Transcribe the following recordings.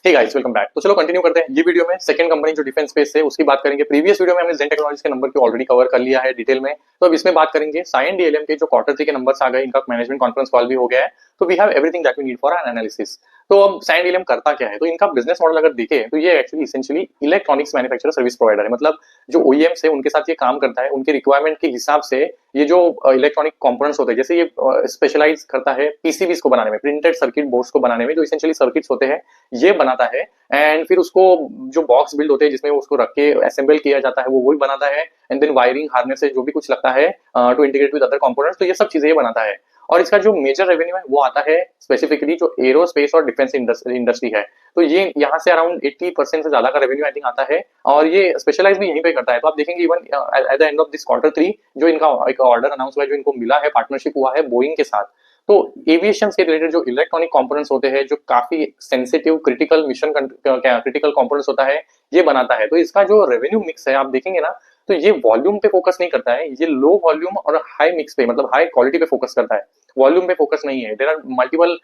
Hey guys, welcome back. तो चलो continue करते हैं। ये वीडियो में सेकंड कंपनी जो डिफेंस स्पेस है उसकी बात करेंगे। प्रीवियस वीडियो में हमने जेन टेक्नोलॉजीज के नंबर को ऑलरेडी कवर कर लिया है डिटेल में। तो अब इसमें बात करेंगे साइन डीएलएम के जो क्वार्टर 3 के नंबर्स आ गए, इनका मैनेजमेंट कॉन्फ्रेंस कॉल भी हो गया है। तो we have everything that we need for an analysis. तो अब साइन डीएलएम करता क्या है, तो इनका बिजनेस मॉडल अगर देखें तो ये actually essentially electronics manufacturer service provider है। मतलब जो ओईएम्स है उनके साथ ये काम करता है, उनके रिक्वायरमेंट के हिसाब से ये जो इलेक्ट्रॉनिक कंपोनेंट्स होते हैं, जैसे ये स्पेशलाइज करता है पीसीबीज को बनाने में, प्रिंटेड सर्किट बोर्ड्स को बनाने में, जो इसेंशियली सर्किट्स होते हैं ये बनाता है। एंड फिर उसको जो बॉक्स बिल्ड होते हैं जिसमें उसको रख के असेंबल किया जाता है वो वही बनाता है। एंड देन वायरिंग हार्नेस से जो भी कुछ लगता है to integrate with other components, तो ये सब चीजें ये बनाता है। और इसका जो मेजर रेवेन्यू है वो आता है स्पेसिफिकली जो एरोस्पेस और डिफेंस इंडस्ट्री है। तो ये यहाँ से अराउंड 80% से ज्यादा का रेवेन्यू आई थिंक आता है। और ये स्पेशलाइज भी यहीं पे करता है। तो आप देखेंगे even at the end of this quarter 3 जो इनका एक ऑर्डर अनाउंस हुआ है, जो इनको मिला है, पार्टनरशिप हुआ है बोइंग के साथ। तो एविएशन से रिलेटेड जो इलेक्ट्रॉनिक कंपोनेंट्स होते हैं, जो काफी sensitive critical mission critical components होता है, ये बनाता है। तो इसका जो रेवेन्यू मिक्स है आप देखेंगे ना, तो ये वॉल्यूम पे फोकस नहीं करता है, ये लो वॉल्यूम और हाई मिक्स पे, मतलब हाई क्वालिटी पे फोकस करता है, वॉल्यूम पे फोकस नहीं है। There are multiple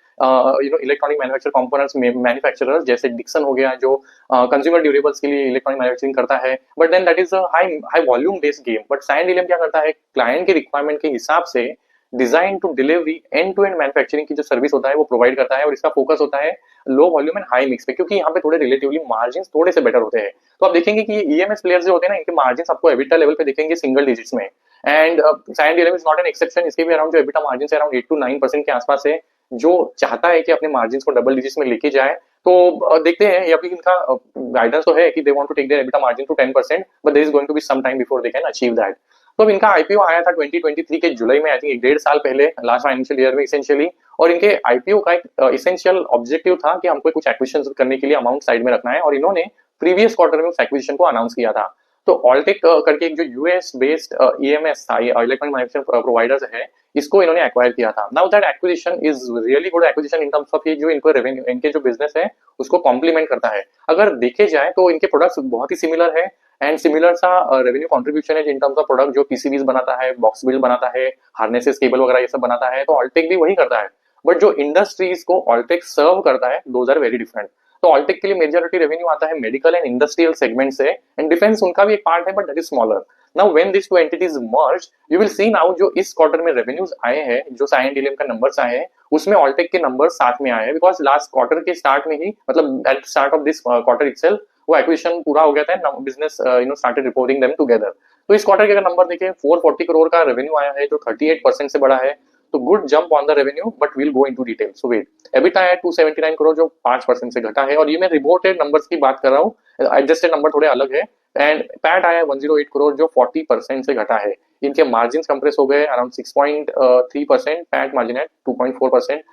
electronic manufacture components manufacturers, जैसे डिक्सन हो गया जो कंज्यूमर ड्यूरेबल्स के लिए इलेक्ट्रॉनिक मैन्युफैक्चरिंग करता है, but then that is a high high volume based game. But Cyient DLM क्या करता है, क्लाइंट के रिक्वायरमेंट के हिसाब से design to delivery end to end manufacturing की जो सर्विस होता है वो प्रोवाइड करता है। और इसका फोकस होता है low volume and high mix पे, क्योंकि यहाँ पे थोड़े रिलेटिवली मार्जिन थोड़े से बेटर होते हैं। तो आप देखेंगे कि ये ईएमएस प्लेयर्स जो होते हैं ना, इनके मार्जिन आपको एबिटा लेवल पे देखेंगे सिंगल डिजिट्स में। And Cyient DLM is not an exception, इसके भी अराउंड जो एबिटा मार्जिन अराउंड 8 to 9% के आसपास है, जो चाहता है कि अपने मार्जिन को डबल डिजिट्स में लेके जाए। तो देखते हैं, ये अभी इनका गाइडेंस तो है कि they want to take their EBITDA margin to 10%, but there is going to be some time before they can achieve that. तो अब इनका आईपीओ आया था 2023 के जुलाई में, आई थिंक 1.5 साल पहले, लास्ट फाइनेंशियल ईयर में इसेंशियली। और इनके आईपीओ का एक इसेंशियल ऑब्जेक्टिव था कि हमको कुछ एक्विजिशन करने के लिए अमाउंट साइड में रखना है, और इन्होंने प्रीवियस क्वार्टर में उस एक्विजिशन को अनाउंस किया था। तो ऑल्टेक करके एक जो यूएस बेस्ड ईएमएस था, इलेक्ट्रॉनिक मैन्युफैक्चरिंग प्रोवाइडर्स है, इसको इन्होंने एक्वायर किया था। Now that acquisition is really good acquisition in terms of ये जो इनको रेवेन्यू, इनके जो बिजनेस है उसको कॉम्प्लीमेंट करता है। अगर देखे जाए तो इनके प्रोडक्ट्स बहुत ही सिमिलर है, एंड सिमिलर सा रेवेन्यू कंट्रीब्यूशन है इन टर्म्स ऑफ प्रोडक्ट, जो पीसीबीज बनाता है, बॉक्स बिल्ड बनाता है, हार्नेसेस केबल वगैरह ये सब बनाता है, तो ऑल्टेक भी वही करता है। बट जो इंडस्ट्रीज को ऑल्टेक सर्व करता है, दोज आर वेरी डिफरेंट। तो ऑल्टेक के लिए मेजॉरिटी रेवेन्यू आता है मेडिकल एंड इंडस्ट्रियल सेगमेंट से, एंड डिफेंस उनका भी एक पार्ट है, but that is smaller. Now when this two entities merge, you will see now जो इस क्वार्टर में रेवेन्यूज आए हैं, जो साइन डीएलएम का नंबर्स आए हैं, उसमें ऑल्टेक के नंबर साथ में आए हैं, बिकॉज लास्ट क्वार्टर के स्टार्ट में ही, मतलब at start of this quarter itself, वो एक्विजिशन पूरा हो गया था, business started reporting them together. तो इस क्वार्टर के अगर नंबर देखें, 440 करोड़ का रेवेन्यू आया है, जो 38% से बड़ा है। तो good jump on the revenue, but will go into detail. So wait, EBITDA है 279 करोड़, जो 5% से घटा है, और ये मैं रिपोर्टेड नंबर्स की बात कर रहा हूँ, एडजस्टेड नंबर थोड़े अलग है। एंड पैट आया 108 करोड़, जो 40% से घटा है। इनके मार्जिन कंप्रेस हो गए अराउंड 6.3%, पैट मार्जिन है 2.4%।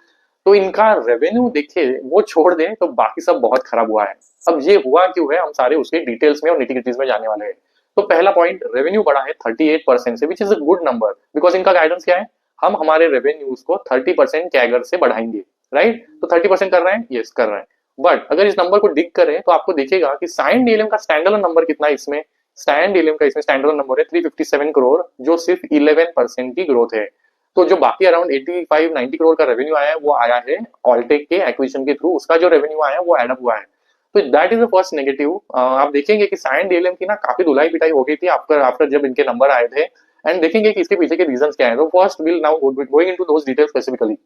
तो इनका रेवेन्यू देखिए, वो छोड़ दें तो बाकी सब बहुत खराब हुआ है। अब ये हुआ क्यों है, हम सारे उसके डिटेल्स में और निटिग्रिटीज में जाने वाले हैं। तो पहला पॉइंट, रेवेन्यू बढ़ा है 38% से, which is a good number, because इनका गाइडेंस क्या है, हम हमारे रेवेन्यूज को 30% कैगर से बढ़ाएंगे, राइट। तो 30% कर रहे हैं, यस कर रहे हैं। बट अगर इस नंबर को डिग करें तो आपको दिखेगा कि साइन डीएलएम का स्टैंडर्ड नंबर कितना है इसमें। साइन डीएलएम का इसमें स्टैंडर्ड नंबर है 357 करोड़, जो सिर्फ 11% की ग्रोथ है। तो जो बाकी अराउंड 85-90 करोड़ का रेवेन्यू आया है, वो आया है ऑल्टेक के एक्विजिशन के थ्रू, उसका जो रेवेन्यू आया है वो एडअप हुआ है। तो that is the first negative. आप देखेंगे कि साइन डीएलएम की ना काफी धुलाई पिटाई हो गई थी आफ्टर आफ्टर जब इनके नंबर आए थे, एंड देखेंगे कि इसके पीछे के रीजन क्या है। तो first will now going into those details specifically.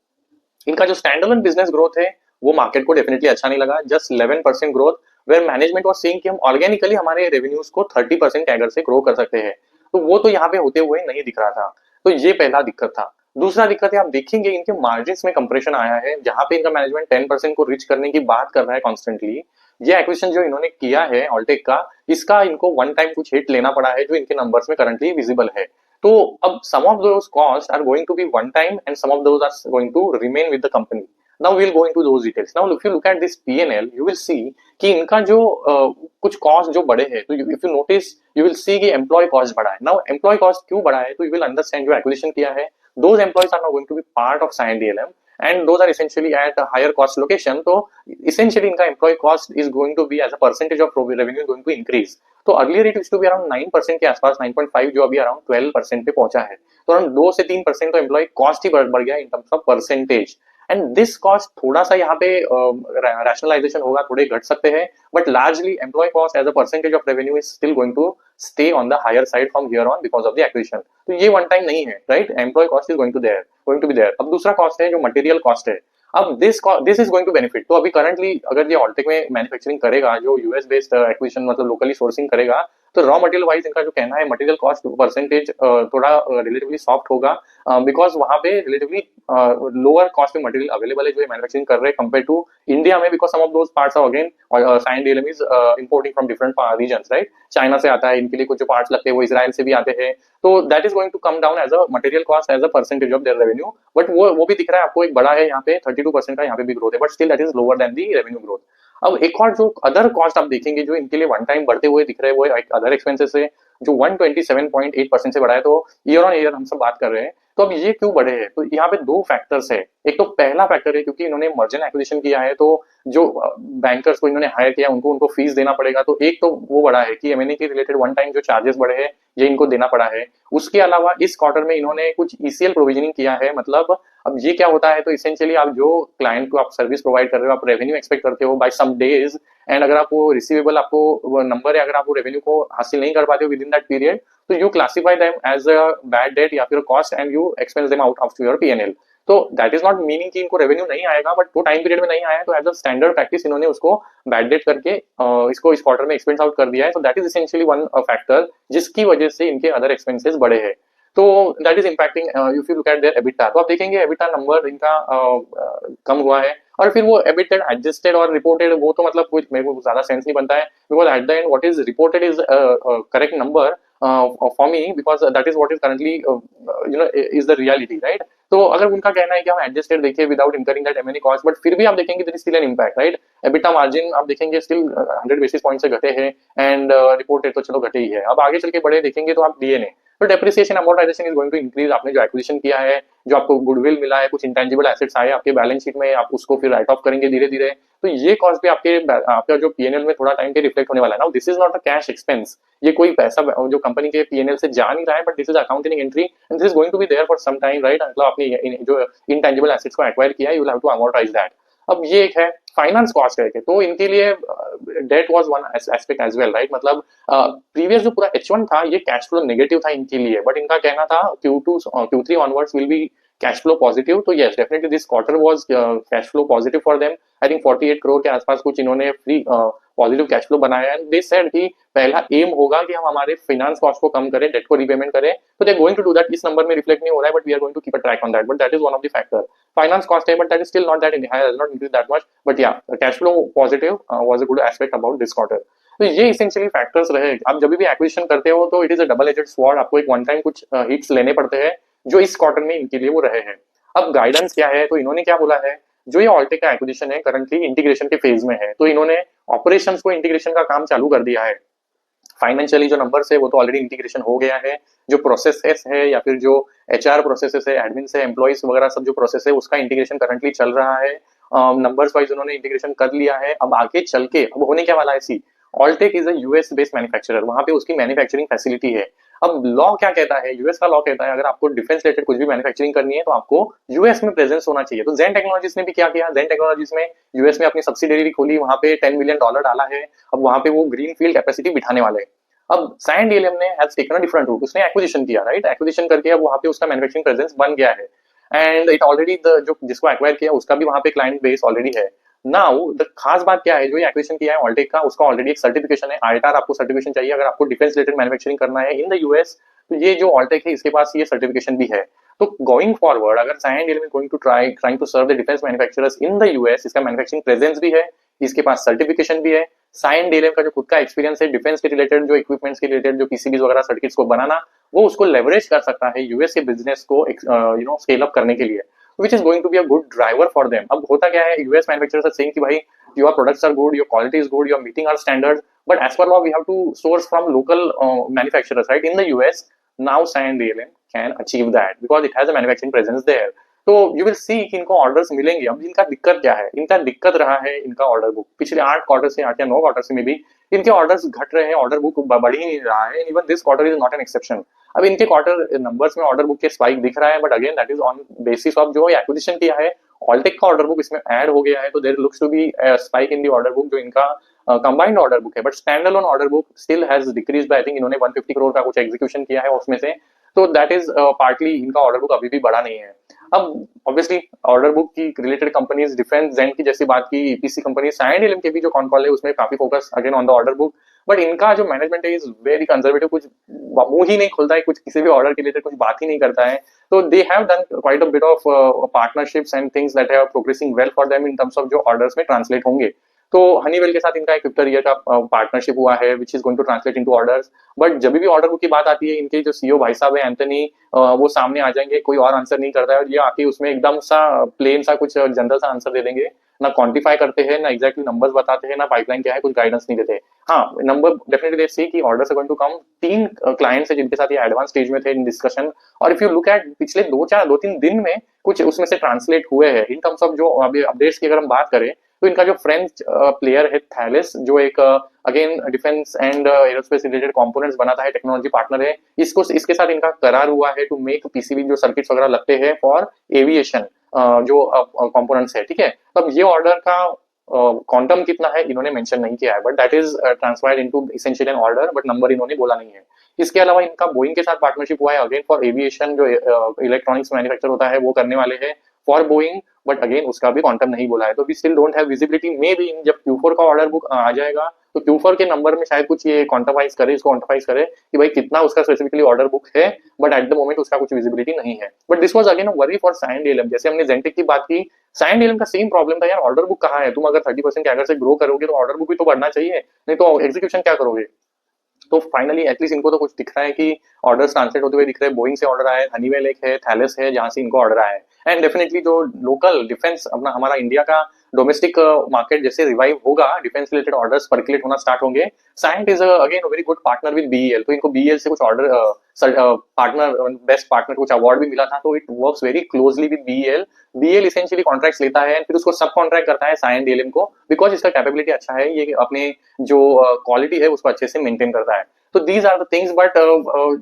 इनका जो स्टैंडअलोन बिजनेस ग्रोथ है वो मार्केट को डेफिनेटली अच्छा नहीं लगा, just 11% growth, where management was saying कि हम ऑर्गेनिकली हमारे रेवेन्यूज को 30% कैगर से ग्रो कर सकते हैं। तो वो तो यहाँ पे होते हुए नहीं दिख रहा था। तो ये पहला दिक्कत था। दूसरा दिक्कत है, आप देखेंगे इनके मार्जिन में कंप्रेशन आया है, जहां पे इनका मैनेजमेंट 10% को रीच करने की बात कर रहा है कॉन्स्टेंटली। ये एक्विजिशन जो इन्होंने किया है ऑल्टेक का, इसका इनको वन टाइम कुछ हिट लेना पड़ा है, जो इनके नंबर्स में करंटली विजिबल है। तो अब some of those cost are going to be one time, and some of those are going to remain with the company. Now we'll go into those details. Now if you look at this P&L, you will see कि इनका जो कुछ cost जो बढ़े हैं, तो if you notice, you will see कि employ cost बढ़ा है। Now एम्प्लॉय कॉस्ट क्यों बढ़ा है, तो you will understand जो एक्विजिशन किया है, those employees are now going to be part of Cyient DLM, and those are essentially at a higher cost location. तो essentially इनका employee cost is going to be as a percentage of revenue going to increase. तो earlier it used to be around 9% के आसपास, 9.5, जो अभी around 12% पे पहुंचा है। तो अराउंड 2 से 3% तो एम्प्लॉय कॉस्ट ही बढ़ गया इन terms of percentage. And this cost थोड़ा सा यहाँ पे रैशनलाइजेशन होगा, थोड़े घट सकते हैं, but largely employee cost as a percentage of revenue is still going to stay on the higher side from here on because of the acquisition. तो ये वन टाइम नहीं है, right? Employee cost is going to be there. अब दूसरा cost है जो material cost है। अब this is going to benefit. तो अभी करंटली अगर ये ऑल्टेक में मैन्युफैक्चरिंग करेगा, जो यूएस बेस्ड एक्विजिशन मतलब लोकली सोर्सिंग करेगा, तो रॉ मटेरियल वाइज इनका जो कहना है मटेरियल कॉस्ट परसेंटेज थोड़ा रिलेटिवली सॉफ्ट होगा, बिकॉज वहां पे रिलेटिवली लोअर कॉस्ट में मटेरियल अवेलेबल है जो मैन्युफैक्चरिंग कर रहे हैं कंपेयर टू इंडिया में, because some of those parts are again Cyient DLM is importing from different regions, right? China से आता है, इनके लिए कुछ जो पार्ट्स लगते हैं वो इसराइल से भी आते हैं, तो that is going to come down as a material cost as a percentage of their revenue. But वो भी दिख रहा है आपको एक बड़ा है यहाँ पे 32% का यहाँ पे भी ग्रोथ है, but still that is lower than the revenue growth. अब एक और जो अदर कॉस्ट आप देखेंगे जो इनके लिए वन टाइम बढ़ते हुए दिख रहे हैं वो अदर एक्सपेंसेस है जो 127.8% से बढ़ा है। तो ईयर ऑन ईयर हम सब बात कर रहे हैं। तो अब ये क्यों बढ़े हैं? तो यहाँ पे दो फैक्टर्स है। एक तो पहला फैक्टर है क्योंकि इन्होंने मर्जन एक्विजिशन किया है, तो जो बैंकर्स को इन्होंने हायर किया उनको फीस देना पड़ेगा। तो एक तो वो बढ़ा है कि एमएनए के रिलेटेड वन टाइम जो चार्जेस बढ़े हैं ये इनको देना पड़ा है। उसके अलावा इस क्वार्टर में इन्होंने कुछ ईसीएल प्रोविजनिंग किया है। मतलब अब ये क्या होता है, तो इसेंशियली आप जो क्लाइंट को आप सर्विस प्रोवाइड कर रहे हो, आप रेवेन्यू एक्सपेक्ट करते हो बाय सम डेज, एंड अगर आपको रिसीवेबल आपको नंबर है, अगर आप वो रेवेन्यू को हासिल नहीं कर पाते हो विद इन दैट पीरियड, तो you classify them as a bad debt या फिर cost and you expense them out of your PNL. तो दैट इज नॉट मीनिंग कि इनको रेवेन्यू नहीं आएगा, बट वो टाइम पीरियड में नहीं आया तो एज अ स्टैंडर्ड प्रैक्टिस इन्होंने उसको बैड डेट करके इसको इस क्वार्टर में एक्सपेंस आउट कर दिया है। So that is essentially one factor जिसकी वजह से इनके अदर एक्सपेंसेस बढ़े हैं। तो that is impacting if you look eight there EBITDA. तो आप देखेंगे एबिटा नंबर इनका कम हुआ है, और फिर वो एबिटेड एडजस्टेड और रिपोर्टेड वो तो मतलब कुछ मेरे को ज्यादा सेंस नहीं बनता है, because at the end what is reported is correct number for me, because that is what is currently is the reality, right? तो अगर उनका कहना है कि हम एडजस्टेड देखें without incurring that MNA cost, but फिर भी आप देखेंगे there is still an impact, right? EBITDA margin आप देखेंगे स्टिल 100 बेसिस पॉइंट से घटे हैं, एंड रिपोर्टेड तो चलो घटे ही है। अब आगे चल के बड़े देखेंगे तो आप डीएनए, तो depreciation amortisation is going to increase. आपने जो एक्विजिशन किया है, जो आपको गुडविल मिला है, कुछ इंटेंजिबल एसेट्स आए आपके बैलेंस शीट में, आप उसको फिर राइट ऑफ करेंगे धीरे धीरे, तो ये कॉस्ट भी आपका जो पीएनएल में थोड़ा टाइम के रिफ्लेक्ट होने वाला है ना। This is not a cash expense, ये कोई पैसा जो कंपनी के पीएनएल से जा नहीं रहा है, but this is accounting entry and this is going to be there for some time, right? मतलब आपने जो इंटेंजिबल एसेट्स को एक्वायर किया है, you will have to amortise that. अब ये एक है फाइनेंस कॉस्ट है, तो इनके लिए debt was one aspect as well, right? मतलब प्रीवियस जो पूरा H1 था ये कैश फ्लो नेगेटिव था इनके लिए, बट इनका कहना था Q2 Q3 onwards will be cash flow positive. तो yes definitely this quarter was cash flow positive for them. I think 48 crore के आसपास कुछ इन्होंने फ्री पॉजिटिव कैश फ्लो बनाया है। दे सेड कि पहला एम होगा कि हम हमारे फाइनेंस कॉस्ट को कम करें, डेट को रीपेमेंट करें, तो they are going to do that. इस नंबर में रिफ्लेक्ट नहीं हो रहा है, but we are going to keep a track on that, but that is one of the factor. Finance cost है, but that is still not that has not increase that much, but yeah cash flow positive was a good aspect about this quarter. तो ये essentially factors रहे। आप जब भी acquisition करते हो तो it is a double aged sword, आपको एक वन टाइम कुछ हिट्स लेने पड़ते हैं जो इस क्वार्टर में इनके लिए वो रहे हैं। अब गाइडेंस क्या है, तो इन्होंने क्या बोला है, जो ये ऑल्टेक का एक्विजिशन है करंटली इंटीग्रेशन के फेज में है, तो इन्होंने ऑपरेशंस को इंटीग्रेशन का काम चालू कर दिया है। फाइनेंशियली जो नंबर्स है वो तो ऑलरेडी इंटीग्रेशन हो गया है, जो प्रोसेसेस है या फिर जो एचआर प्रोसेसेस है, एडमिन से एम्प्लॉइज वगैरह सब जो प्रोसेस है उसका इंटीग्रेशन करंटली चल रहा है। नंबर्स वाइज उन्होंने इंटीग्रेशन कर लिया है। अब आगे चल के अब होने क्या वाला है, see Altek is a US based manufacturer, वहां पे उसकी मैन्युफैक्चरिंग फैसिलिटी है। अब लॉ क्या कहता है, यूएस का लॉ कहता है अगर आपको डिफेंस रिलेटेड कुछ भी मैन्युफैक्चरिंग करनी है तो आपको यूएस में प्रेजेंस होना चाहिए। तो जेन टेक्नोलॉजीज ने भी क्या किया, जेन टेक्नोलॉजीज में यूएस में अपनी सब्सिडरी खोली, वहां पे $10 मिलियन डाला है। अब वहां पे वो ग्रीन फील्ड कैपेसिटी बिठाने वाले। अब साइन डीएलएम ने has taken a different route, उसने एक्विजिशन किया, राइट? एक्विजिशन करके अब वहां पे उसका मैन्युफैक्चरिंग प्रेजेंस बन गया है, एंड इट ऑलरेडी जो जिसको एक्वायर किया उसका भी वहां पे क्लाइंट बेस ऑलरेडी है। नाउ द खास बात क्या है, जो ये एक्विजिशन किया है ऑल्टेक का, उसका ऑलरेडी एक सर्टिफिकेशन है, आईटार आपको सर्टिफिकेशन चाहिए अगर आपको डिफेंस रिलेटेड मैन्युफैक्चरिंग करना है इन द यूएस, तो ये जो ऑल्टेक है इसके पास ये सर्टिफिकेशन भी है। तो गोइंग फॉरवर्ड अगर Cyient DLM is going to trying to serve the defence manufacturers in the US, इसका मैन्युफैक्चरिंग प्रेजेंस भी है, इसके पास सर्टिफिकेशन भी है। साइन डीएलएम का जो खुद का एक्सपीरियंस है डिफेंस के रिलेटेड, जो इक्विपमेंट्स के रिलेटेड, जो पीसीबीज वगैरह सर्किट्स को बनाना, वो उसको लेवरेज कर सकता है यूएस के बिजनेस को स्केल अप करने के लिए, which is going to be a good driver for them. अब होता क्या है, यूएस मैन्युफैक्चरर्स आर सेइंग कि भाई your products are good, your quality is good, you are meeting our standards, but as per law we have to source from local manufacturers, right? In the US now Cyan DLM can achieve that because it has a manufacturing presence there. तो you will see कि इनको orders मिलेंगे। अब इनका दिक्कत क्या है, इनका दिक्कत रहा है इनका ऑर्डर बुक। पिछले 8 क्वार्टर से 8 या 9 क्वार्टर से में भी इनके ऑर्डर्स घट रहे हैं, ऑर्डर बुक बढ़ ही नहीं रहा है। Even this quarter is not an exception. अब इनके क्वार्टर नंबर्स में ऑर्डर बुक के स्पाइक दिख रहा है, but again that is on basis of जो एक्विजिशन किया है ऑल्टेक का ऑर्डर बुक इसमें ऐड हो गया है, तो there looks to be spike in the order book जो इनका कंबाइंड ऑर्डर बुक है, but stand alone order book still has decrease by, I think इन्होंने 150 करोड़ का कुछ एग्जीक्यूशन किया है उसमें से, तो दैट इज पार्टली इनका ऑर्डर बुक अभी भी बड़ा नहीं है। अब ऑब्वियसली ऑर्डर बुक की रिलेटेड कंपनीज डिफेंस जेंट की जैसी बात की, ईपीसी कंपनी साइंड एलएम के भी जो कॉन कॉल है उसमें काफी focus again on the order book, but इनका जो मैनेजमेंट है इज वेरी कंजर्वेटिव, कुछ मुंह ही नहीं खुलता है, कुछ किसी भी ऑर्डर के रिलेटेड कुछ बात ही नहीं करता है। तो they have done quite a bit of partnerships and things that have progressing well for them in terms of जो ऑर्डर्स में ट्रांसलेट होंगे। तो हनीवेल के साथ इनका एक 50 ईयर का पार्टनरशिप हुआ है which is going to translate into orders, but जब भी ऑर्डर बुक की बात आती है इनके जो सीईओ भाई साहब है एंथनी, वो सामने आ जाएंगे, कोई और आंसर नहीं करता है और ये आके उसमें एकदम सा प्लेन सा कुछ जनरल सा आंसर दे देंगे, ना क्वांटिफाई करते हैं, ना एग्जैक्टली नंबर्स बताते हैं, ना पाइपलाइन क्या है, कुछ गाइडेंस नहीं देते। हाँ, नंबर डेफिनेटली दे सी कि orders are going to come, 3 clients है जिनके साथ ये एडवांस स्टेज में थे इन डिस्कशन, और इफ यू लुक एट पिछले 2-3 दिन में कुछ उसमें से ट्रांसलेट हुए हैं इन टर्म्स ऑफ जो अभी अपडेट्स की अगर हम बात करें, तो इनका जो फ्रेंच प्लेयर है थैलेस, जो एक again defence and aerospace related components बनाता है, टेक्नोलॉजी पार्टनर है, इसको इसके साथ इनका करार हुआ है टू मेक पीसीबी जो सर्किट्स वगैरह लगते हैं फॉर एविएशन जो कंपोनेंट्स है, ठीक है। तब ये ऑर्डर का क्वांटम कितना है इन्होंने मेंशन नहीं किया है, but that is transferred into essential an order, but number इन्होंने बोला नहीं है। इसके अलावा इनका बोइंग के साथ पार्टनरशिप हुआ है अगेन फॉर एविएशन, जो इलेक्ट्रॉनिक्स मैन्युफैक्चर होता है वो करने वाले हैं फॉर बोइंग, बट अगेन उसका भी क्वांटम नहीं बोला है। तो we still don't have visibility, maybe जब Q4 का ऑर्डर बुक आ जाएगा तो Q4 के नंबर में शायद कुछ ये क्वांटिफाइज करे, इसको क्वांटिफाइज करे कि भाई कितना उसका स्पेसिफिकली ऑर्डर बुक है, बट एट द मोमेंट उसका कुछ विजिबिलिटी नहीं है। But this was again a worry for signed LM, जैसे हमने जेंटेक की बात की, साइंड एलएम का सेम प्रॉब्लम था यार, ऑर्डर बुक कहाँ है, तुम अगर 30% के अगर से ग्रो करोगे तो ऑर्डर बुक भी तो बढ़ना चाहिए, नहीं तो एग्जीक्यूशन क्या करोगे। तो फाइनली एटलीस्ट इनको तो कुछ दिख रहा है कि ऑर्डर्स ट्रांसलेट होते हुए दिख रहे हैं, बोइंग से ऑर्डर आया है, हनीवेल एक है, थैलेस है जहां से इनको ऑर्डर आया है, एंड डेफिनेटली जो लोकल डिफेंस अपना हमारा इंडिया का डोमेस्टिक मार्केट जैसे रिवाइव होगा, डिफेंस रिलेटेड ऑर्डर्स पर्कुलेट होना स्टार्ट होंगे, Cyient is again very good partner with BEL, तो इनको बीईएल से कुछ ऑर्डर पार्टनर बेस्ट पार्टनर कुछ अवार्ड भी मिला था, तो it works very closely with BEL. BL essentially contracts लेता है फिर उसको सब कॉन्ट्रैक्ट करता है साइंट डीएलएम को, बिकॉज इसका कैपेबिलिटी अच्छा है, ये अपने जो क्वालिटी है उसको अच्छे से मेंटेन करता है। तो these are the things, but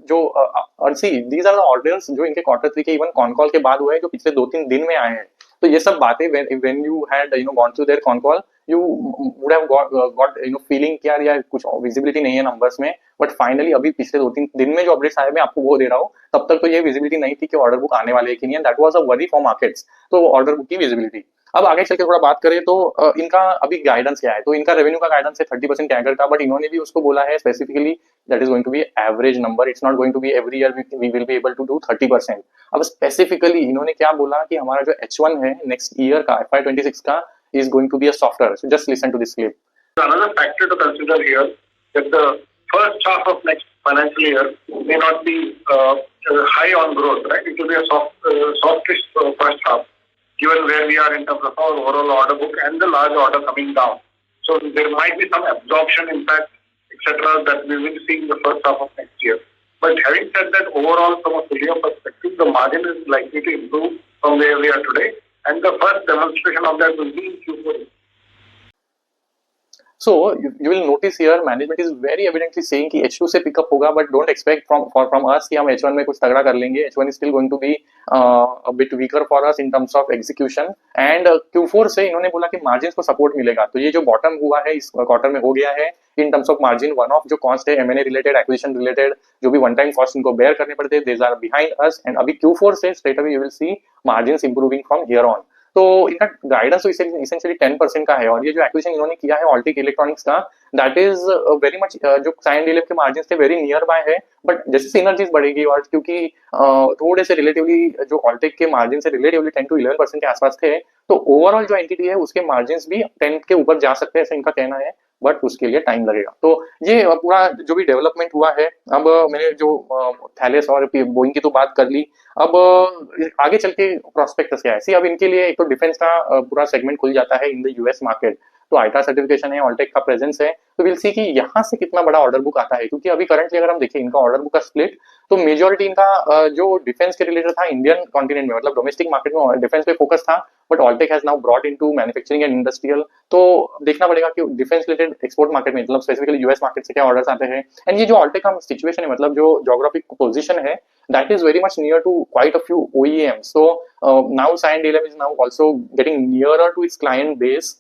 जो और see these are the orders जो इनके Q3 के इवन कॉन कॉल के बाद हुए हैं, जो पिछले 2-3 दिन में आए हैं। तो ये सब बातें when you had gone through their con call, you would have got feeling कि यार कुछ विजिबिलिटी नहीं है नंबर्स में, बट फाइनली अभी पिछले 2-3 दिन में जो अपडेट्स आए मैं आपको वो दे रहा हूँ, तब तक तो ये विजिबिलिटी नहीं थी कि ऑर्डर बुक आने वाले है कि नहीं, that was a worry for markets, तो ऑर्डर बुक की विजिबिलिटी। अब आगे चल के थोड़ा बात करें तो इनका अभी गाइडेंस क्या है, तो इनका रेवेन्यू का गाइडेंस है 30% कैगर का, बट इन्होंने भी उसको बोला है specifically that is going to be average number, it's not going to be every year we will be able to do 30%। अब स्पेसिफिकली इन्होंने क्या बोला कि हमारा जो H1 है नेक्स्ट ईयर का FY26 का is going to be a softer, so just listen to this clip. Another factor to consider here that the first half of next financial year may not be high on growth, right? It will be a softish first half, given where we are in terms of our overall order book and the large order coming down. So there might be some absorption impact, etc., that we will see in the first half of next year. But having said that, overall from a full year perspective, the margin is likely to improve from where we are today, and the first demonstration of that will be in Q4. So you will notice here management is very evidently saying कि H2 से pickup होगा, but don't expect from us कि हम H1 में कुछ तगड़ा कर लेंगे। H1 is still going to be a bit weaker for us in terms of execution, and Q4 से इन्होंने बोला कि मार्जिन को सपोर्ट मिलेगा। तो ये जो बॉटम हुआ है इस क्वार्टर में हो गया है in terms of margin, one of जो कॉस्ट है M&A रिलेटेड, एक्विजिशन रिलेटेड, जो भी वन टाइम कॉस्ट इनको बेयर करने पड़ते, these are behind us, and अभी Q4 से straight away you will see margin improving from here on. तो इनका गाइडेंस तो इसेंशियली 10% का है, और ये जो एक्विजिशन इन्होंने किया है ऑल्टेक इलेक्ट्रॉनिक्स का, दैट इज वेरी मच जो साइंड डीएलएम के मार्जिन थे वेरी नियर बाय है, बट जैसे सिनर्जीज बढ़ेगी और क्योंकि थोड़े से रिलेटिवली जो ऑल्टेक के मार्जिन से रिलेटिवली 10 to 11% के आसपास थे, तो ओवरऑल जो एंटिटी है उसके मार्जिन भी 10 के ऊपर जा सकते हैं, ऐसा इनका कहना है, बट उसके लिए टाइम लगेगा। तो ये पूरा जो भी डेवलपमेंट हुआ है, अब मैंने जो थैलेस और बोइंग की तो बात कर ली, अब आगे चल के प्रोस्पेक्टस क्या है। सी अब इनके लिए एक तो डिफेंस का पूरा सेगमेंट खुल जाता है इन द यूएस मार्केट, तो आईटा सर्टिफिकेशन है, ऑल्टेक का प्रेजेंस है, तो विल सी कि यहाँ से कितना बड़ा ऑर्डर बुक आता है, क्योंकि अभी करंटली अगर हम देखें इनका ऑर्डर बुक का स्प्लिट, तो मेजोरिटी इनका जो डिफेंस के रिलेटेड था इंडियन कॉन्टिनेंट में, मतलब डोमेस्टिक मार्केट में डिफेंस पे फोकस था, but Altek has now brought into manufacturing and industrial. तो देखना पड़ेगा कि डिफेंस रिलेटेड एक्सपोर्ट मार्केट में, मतलब स्पेसिफिकली यूएस मार्केट से क्या ऑर्डर्स आते हैं। एंड ये जो ऑल्टेक का सिचुएशन है, मतलब जो जोग्राफिक पोजीशन है, that is very much near to quite a few OEMs. So now Cyient DLM is now also getting nearer to its client base.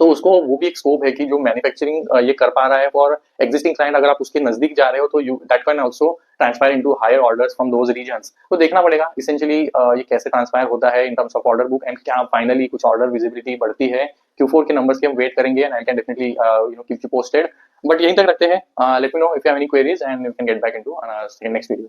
तो उसको वो भी एक स्कोप है कि जो मैन्युफैक्चरिंग ये कर पा रहा है फॉर एग्जिस्टिंग क्लाइंट, अगर आप उसके नजदीक जा रहे हो तो you that can also transpire into higher orders from those regions. तो देखना पड़ेगा इसेंशियली ये कैसे ट्रांसफायर होता है in terms of order book, and क्या फाइनली कुछ ऑर्डर विजिबिलिटी बढ़ती है। Q4 के नंबर्स की हम वेट करेंगे, and I can definitely keep you posted. But यहीं तक रखते हैं, let me know if you have any queries and you can get back into next video.